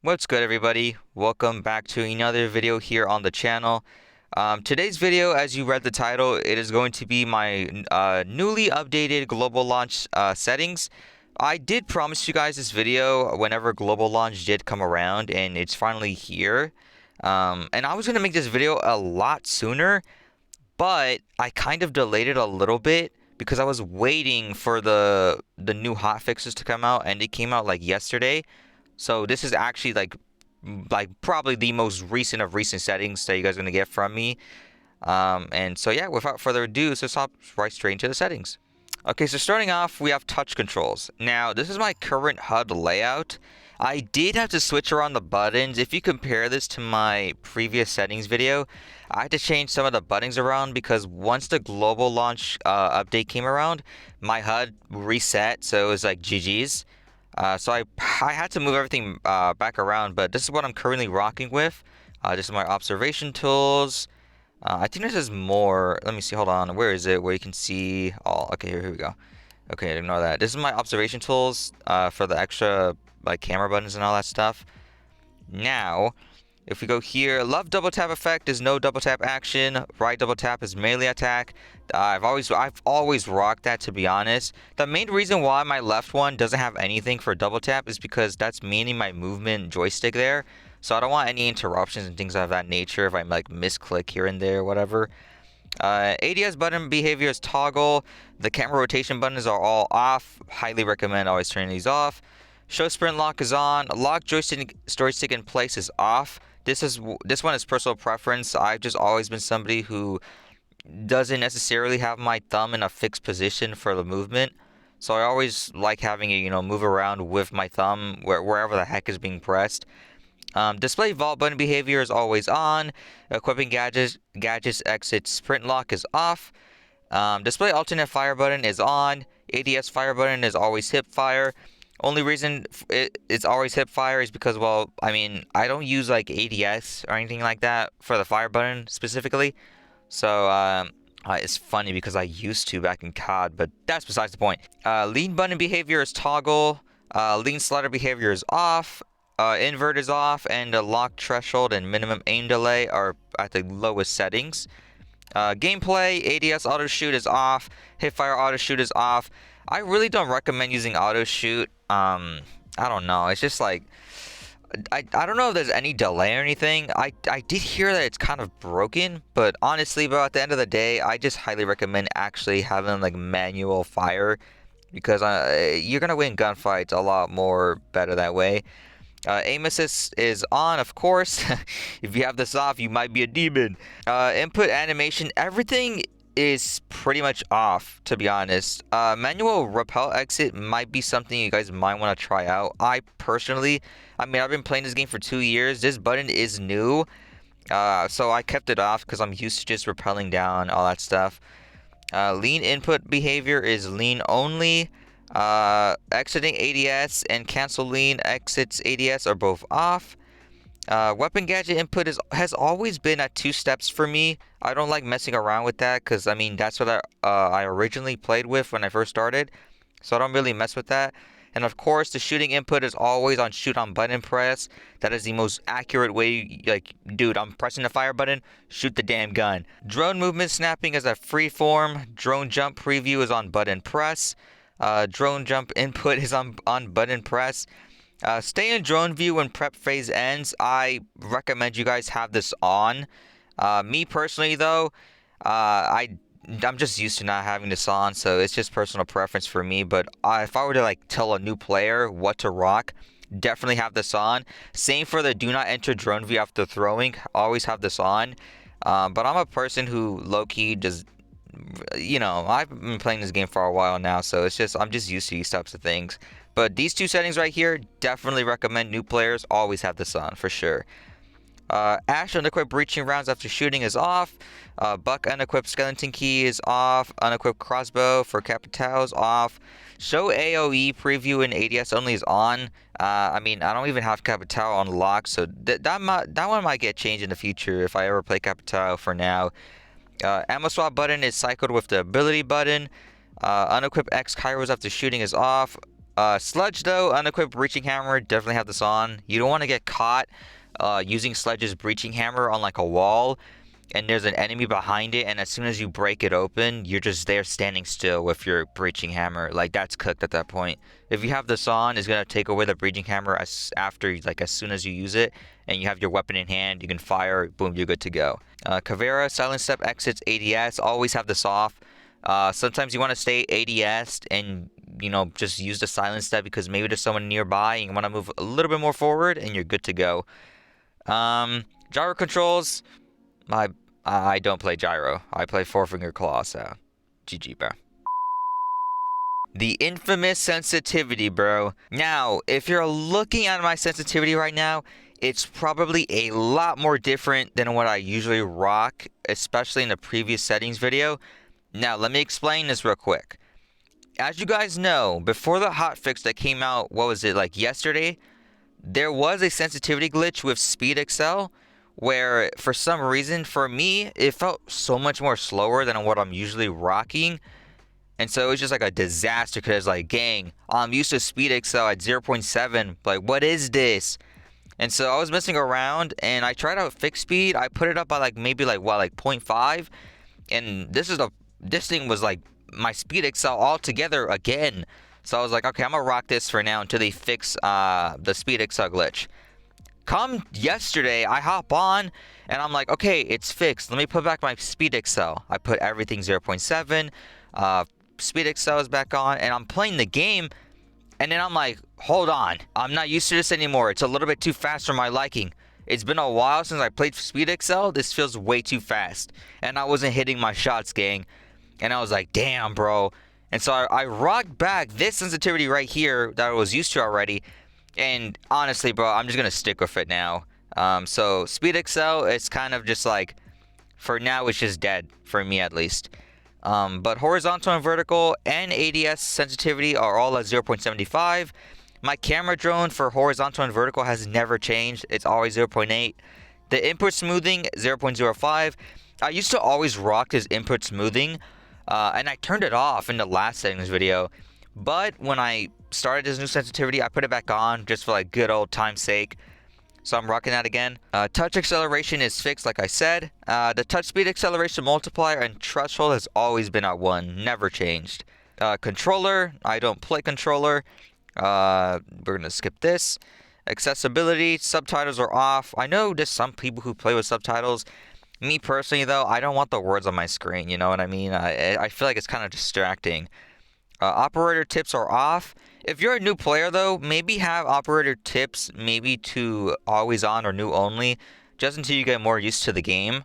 What's good, everybody? Welcome back to another video here on the channel. Today's video, as you read the title, it is going to be my newly updated global launch settings. I did promise you guys this video whenever global launch did come around, and it's finally here. And I was going to make this video a lot sooner, but I kind of delayed it a little bit because I was waiting for the new hotfixes to come out, and it came out like yesterday. So this is actually like probably the most recent of recent settings that you guys are gonna get from me. And so yeah, without further ado, let's hop right straight into the settings. Okay, so starting off, we have touch controls. Now, this is my current HUD layout. I did have to switch around the buttons. If you compare this to my previous settings video, I had to change some of the buttons around because once the global launch update came around, my HUD reset, so it was like GG's. So I had to move everything back around, but this is what I'm currently rocking with. This is my observation tools. I think this is more. Let me see. Hold on. Where is it? Where you can see all. Okay, here we go. Okay, ignore that. This is my observation tools for the extra like camera buttons and all that stuff. Now, if we go here, left double tap effect is no double tap action. Right double tap is melee attack. I've always rocked that, to be honest. The main reason why my left one doesn't have anything for double tap is because that's mainly my movement joystick there. So I don't want any interruptions and things of that nature if I like misclick here and there or whatever. ADS button behavior is toggle. The camera rotation buttons are all off. Highly recommend always turning these off. Show sprint lock is on. Lock joystick in place is off. This one is personal preference. I've just always been somebody who doesn't necessarily have my thumb in a fixed position for the movement. So I always like having it, move around with my thumb wherever the heck is being pressed. Display vault button behavior is always on. Equipping gadgets exit sprint lock is off. Display alternate fire button is on. ADS fire button is always hip fire. Only reason it's always hip fire is because, well, I mean, I don't use like ADS or anything like that for the fire button specifically. So it's funny because I used to back in COD, but that's besides the point. Lean button behavior is toggle. Lean slider behavior is off. Invert is off, and the lock threshold and minimum aim delay are at the lowest settings. Gameplay, ADS auto shoot is off. Hipfire auto shoot is off. I really don't recommend using auto shoot. I don't know. It's just like I don't know if there's any delay or anything. I did hear that it's kind of broken, but honestly, bro, at the end of the day, I just highly recommend actually having like manual fire because you're gonna win gunfights a lot more better that way. Aim assist is on, of course. If you have this off, you might be a demon. Input animation, everything is pretty much off, to be honest. Manual repel exit might be something you guys might want to try out. I've been playing this game for 2 years. This button is new, so I kept it off because I'm used to just repelling down, all that stuff. Lean input behavior is lean only. Exiting ADS and cancel lean exits ADS are both off. Weapon gadget input has always been at 2 steps for me. I don't like messing around with that because, I mean, that's what I originally played with when I first started. So I don't really mess with that. And of course, the shooting input is always on shoot on button press. That is the most accurate way. Like, dude, I'm pressing the fire button, shoot the damn gun. Drone movement snapping is at free form. Drone jump preview is on button press. Drone jump input is on button press. Stay in drone view when prep phase ends. I recommend you guys have this on. Me personally, though, I'm just used to not having this on, so it's just personal preference for me. But if I were to like tell a new player what to rock, definitely have this on. Same for the do not enter drone view after throwing. Always have this on. But I'm a person who low-key does. I've been playing this game for a while now, so I'm just used to these types of things. But these 2 settings right here, definitely recommend new players always have this on for sure. Ash unequipped breaching rounds after shooting is off. Buck unequipped skeleton key is off. Unequipped crossbow for Capitao is off. Show AoE preview in ADS only is on. I mean, I don't even have Capitao unlocked, so that one might get changed in the future if I ever play Capitao. For now, ammo swap button is cycled with the ability button. Unequip X kairos after shooting is off. Sledge though, unequipped breaching hammer, definitely have this on. You don't want to get caught using Sledge's breaching hammer on like a wall and there's an enemy behind it, and as soon as you break it open, you're just there standing still with your breaching hammer. Like, that's cooked at that point. If you have this on, it's gonna take away the breaching hammer as soon as you use it, and you have your weapon in hand, you can fire, boom, you're good to go. Caveira, silent step exits ADS, always have this off. Sometimes you want to stay ADS and just use the silent step because maybe there's someone nearby and you want to move a little bit more forward and you're good to go. Gyro controls, I don't play gyro. I play four finger claw, so GG, bro. The infamous sensitivity, bro. Now, if you're looking at my sensitivity right now, it's probably a lot more different than what I usually rock, especially in the previous settings video. Now, let me explain this real quick. As you guys know, before the hotfix that came out, what was it, like yesterday? There was a sensitivity glitch with Speed Excel, where for some reason, for me, it felt so much more slower than what I'm usually rocking. And so it was just like a disaster because like, gang, I'm used to Speed Excel at 0.7. Like, what is this? And so I was messing around and I tried out fixed speed. I put it up by like maybe like 0.5. And this thing was like my Speed Excel altogether again. So I was like, okay, I'm gonna rock this for now until they fix the Speed Excel glitch. Come yesterday, I hop on and I'm like, okay, it's fixed. Let me put back my Speed Excel. I put everything 0.7. Speed Excel is back on and I'm playing the game. And then I'm like, hold on. I'm not used to this anymore. It's a little bit too fast for my liking. It's been a while since I played Speed Excel. This feels way too fast. And I wasn't hitting my shots, gang. And I was like, damn, bro. And so I rocked back this sensitivity right here that I was used to already. And honestly, bro, I'm just going to stick with it now. So Speed Excel, it's kind of just like, for now, it's just dead. For me, at least. But horizontal and vertical and ADS sensitivity are all at 0.75. My camera drone for horizontal and vertical has never changed. It's always 0.8. The input smoothing, 0.05. I used to always rock this input smoothing. And I turned it off in the last settings video. But when I started this new sensitivity, I put it back on just for like good old time's sake. So I'm rocking that again. Touch acceleration is fixed, like I said. The touch speed acceleration multiplier and threshold has always been at 1, never changed. Controller, I don't play controller. We're gonna skip this. Accessibility, subtitles are off. I know there's some people who play with subtitles. Me personally, though, I don't want the words on my screen. You know what I mean? I feel like it's kind of distracting. Operator tips are off. If you're a new player, though, maybe have operator tips maybe to always on or new only, just until you get more used to the game.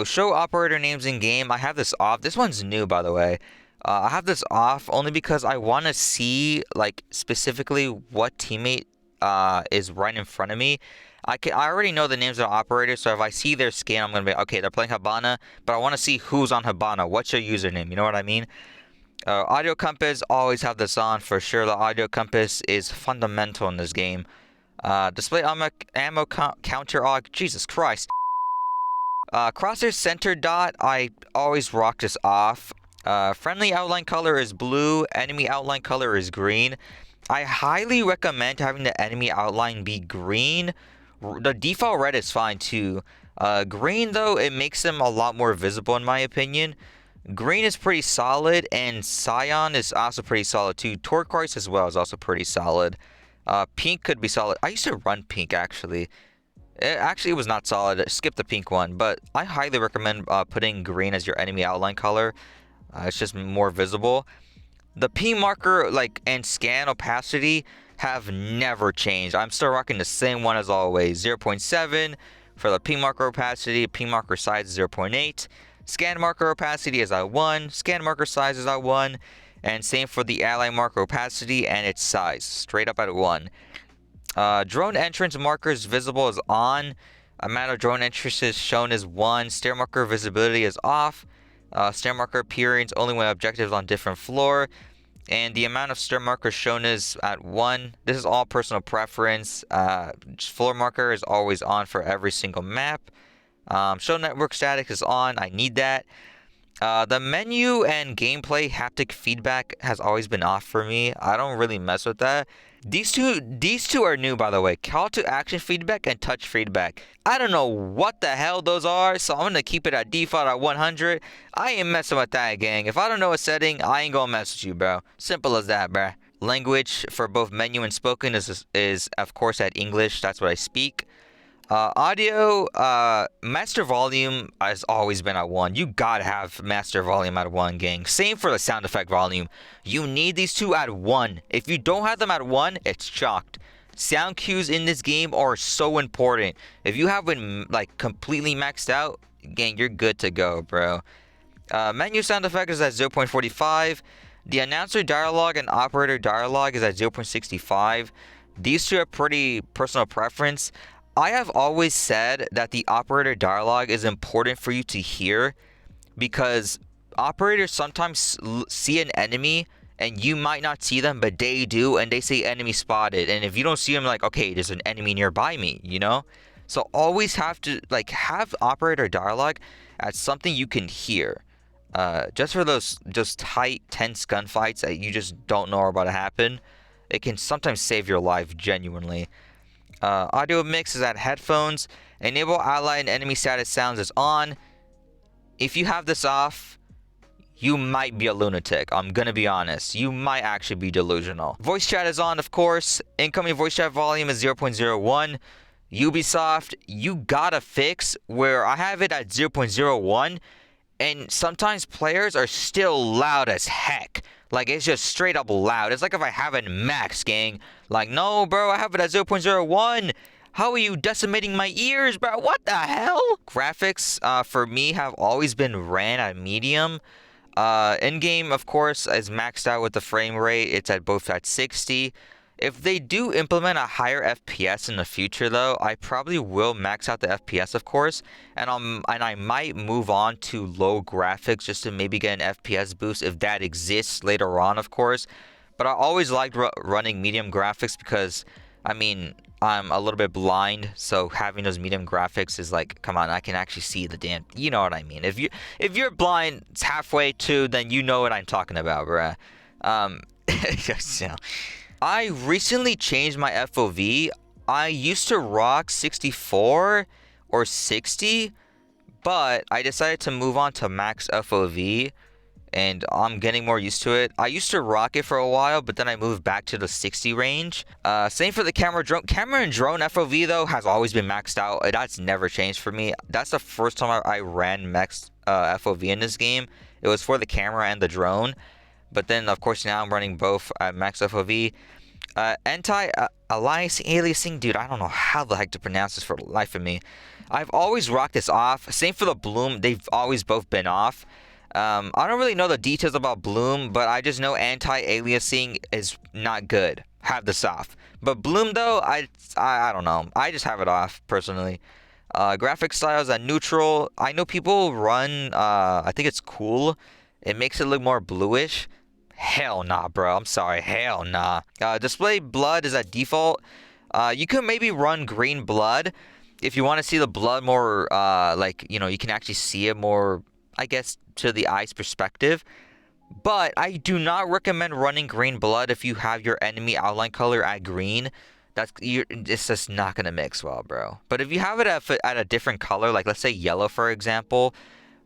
Show operator names in game. I have this off. This one's new, by the way. I have this off only because I want to see, like, specifically what teammate is right in front of me. I already know the names of the operators, so if I see their skin, I'm going to be, okay, they're playing Hibana, but I want to see who's on Hibana. What's your username? You know what I mean? Audio compass, always have this on for sure. The audio compass is fundamental in this game. Display ammo counter AUG, Jesus Christ. Crosshair center dot, I always rock this off. Friendly outline color is blue, enemy outline color is green. I highly recommend having the enemy outline be green. The default red is fine too. Green though, it makes them a lot more visible in my opinion. Green is pretty solid, and Cyan is also pretty solid too. Turquoise as well is also pretty solid. Pink could be solid. I used to run pink actually. It was not solid. Skip the pink one, but I highly recommend putting green as your enemy outline color. It's just more visible. The ping marker and scan opacity have never changed. I'm still rocking the same one as always. 0.7 for the ping marker opacity. Ping marker size is 0.8. Scan marker opacity is at 1. Scan marker size is at 1. And same for the ally marker opacity and its size. Straight up at 1. Drone entrance markers visible is on. Amount of drone entrances shown is 1. Stair marker visibility is off. Stair marker appearance only when objectives on different floor. And the amount of stair markers shown is at 1. This is all personal preference. Floor marker is always on for every single map. Show network static is on. I need that. The menu and gameplay haptic feedback has always been off for me. I don't really mess with that. These two are new, by the way. Call to action feedback and touch feedback. I don't know what the hell those are, so I'm gonna keep it at default at 100. I ain't messing with that, gang. If I don't know a setting, I ain't gonna mess with you, bro. Simple as that, bro. Language for both menu and spoken is of course at English. That's what I speak. Audio, master volume has always been at 1. You gotta have master volume at 1, gang. Same for the sound effect volume. You need these two at 1. If you don't have them at 1, it's chalked. Sound cues in this game are so important. If you have them, like, completely maxed out, gang, you're good to go, bro. Menu sound effect is at 0.45. The announcer dialogue and operator dialogue is at 0.65. These two are pretty personal preference. I have always said that the operator dialogue is important for you to hear because operators sometimes see an enemy and you might not see them, but they do, and they say enemy spotted. And if you don't see them, like, okay, there's an enemy nearby me, you know? So always have to, like, have operator dialogue as something you can hear. Just for those just tight, tense gunfights that you just don't know are about to happen, it can sometimes save your life genuinely. Audio mix is at headphones. Enable ally and enemy status sounds is on. If you have this off, you might be a lunatic. I'm gonna be honest. You might actually be delusional. Voice chat is on, of course. Incoming voice chat volume is 0.01. Ubisoft, you gotta fix where I have it at 0.01. And sometimes players are still loud as heck. Like, it's just straight up loud. It's like if I have it max, gang. Like, no, bro, I have it at 0.01. How are you decimating my ears, bro? What the hell? Graphics, for me, have always been ran at medium. In-game, of course, is maxed out with the frame rate. It's at both at 60. If they do implement a higher FPS in the future, though, I probably will max out the FPS, of course, and I might move on to low graphics just to maybe get an FPS boost if that exists later on, of course. But I always liked running medium graphics because, I mean, I'm a little bit blind, so having those medium graphics is like, come on, I can actually see the damn. You know what I mean? If you're blind halfway to, then you know what I'm talking about, bruh. I recently changed my FOV. I used to rock 64 or 60, but I decided to move on to max FOV, and I'm getting more used to it. I used to rock it for a while, but then I moved back to the 60 range. Same for the camera and drone FOV, though, has always been maxed out. That's never changed for me. That's the first time I ran max FOV in this game. It was for the camera and the drone. But then, of course, now I'm running both at max FOV. Anti-aliasing, dude, I don't know how the heck to pronounce this for the life of me. I've always rocked this off. Same for the bloom. They've always both been off. I don't really know the details about bloom, but I just know anti-aliasing is not good. Have this off. But bloom, though, I don't know. I just have it off, personally. Graphic styles are neutral. I know people run, I think it's cool. It makes it look more bluish. Hell nah, bro. I'm sorry. Hell nah. Display blood is at default. You could maybe run green blood if you want to see the blood more, like, you know, you can actually see it more, I guess, to the eye's perspective. But I do not recommend running green blood if you have your enemy outline color at green. It's just not going to mix well, bro. But if you have it at a different color, like let's say yellow, for example,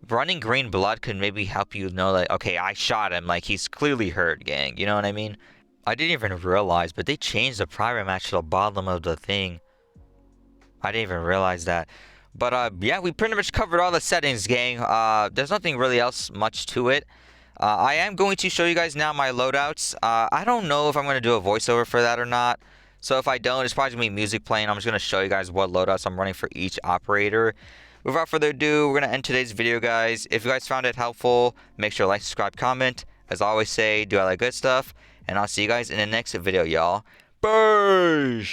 running green blood could maybe help you know, like, okay, I shot him, like, he's clearly hurt, gang. You know what I mean? I didn't even realize, but they changed the private match to the bottom of the thing. I didn't even realize that. But, yeah, we pretty much covered all the settings, gang. There's nothing really else much to it. I am going to show you guys now my loadouts. I don't know if I'm going to do a voiceover for that or not. So if I don't, it's probably going to be music playing. I'm just going to show you guys what loadouts I'm running for each operator. Without further ado, we're going to end today's video, guys. If you guys found it helpful, make sure to like, subscribe, comment. As I always say, do all that good stuff. And I'll see you guys in the next video, y'all. Bye!